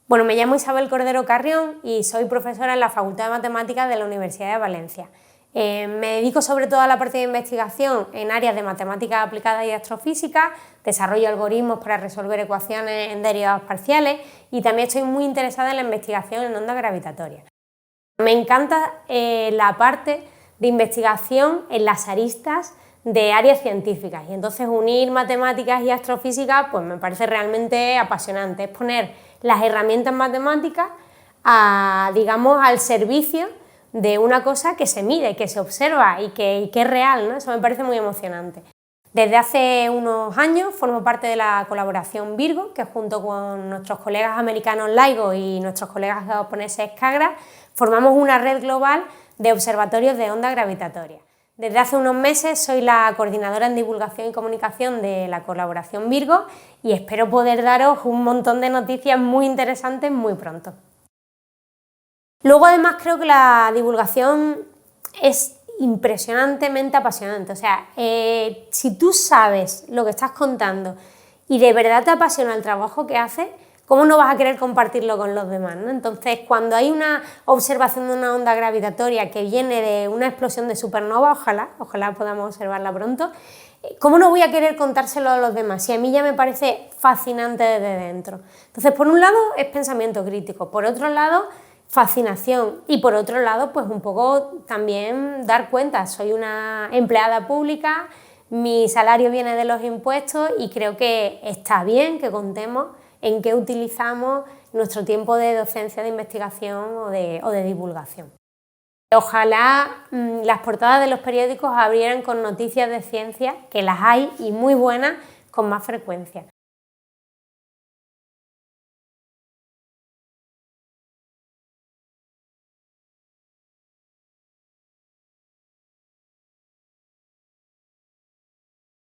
Bueno, me llamo Isabel Cordero Carrión y soy profesora en la Facultad de Matemáticas de la Universidad de Valencia. Me dedico sobre todo a la parte de investigación en áreas de matemáticas aplicadas y astrofísica, desarrollo algoritmos para resolver ecuaciones en derivadas parciales y también estoy muy interesada en la investigación en ondas gravitatorias. Me encanta la parte de investigación en las aristas de áreas científicas y entonces unir matemáticas y astrofísica pues me parece realmente apasionante, es poner las herramientas matemáticas digamos, al servicio de una cosa que se mide, que se observa y que es real, ¿no? Eso me parece muy emocionante. Desde hace unos años formo parte de la colaboración Virgo, que junto con nuestros colegas americanos LIGO y nuestros colegas japoneses SKAGRA formamos una red global de observatorios de ondas gravitatorias. Desde hace unos meses soy la coordinadora en divulgación y comunicación de la colaboración Virgo y espero poder daros un montón de noticias muy interesantes muy pronto. Luego además creo que la divulgación es impresionantemente apasionante, o sea, si tú sabes lo que estás contando y de verdad te apasiona el trabajo que haces, ¿cómo no vas a querer compartirlo con los demás, ¿no? Entonces, cuando hay una observación de una onda gravitatoria que viene de una explosión de supernova, ojalá podamos observarla pronto, ¿cómo no voy a querer contárselo a los demás? Si a mí ya me parece fascinante desde dentro. Entonces, por un lado es pensamiento crítico, por otro lado fascinación y por otro lado pues un poco también dar cuenta, soy una empleada pública, mi salario viene de los impuestos y creo que está bien que contemos en qué utilizamos nuestro tiempo de docencia, de investigación o de divulgación. Ojalá las portadas de los periódicos abrieran con noticias de ciencia, que las hay y muy buenas, con más frecuencia.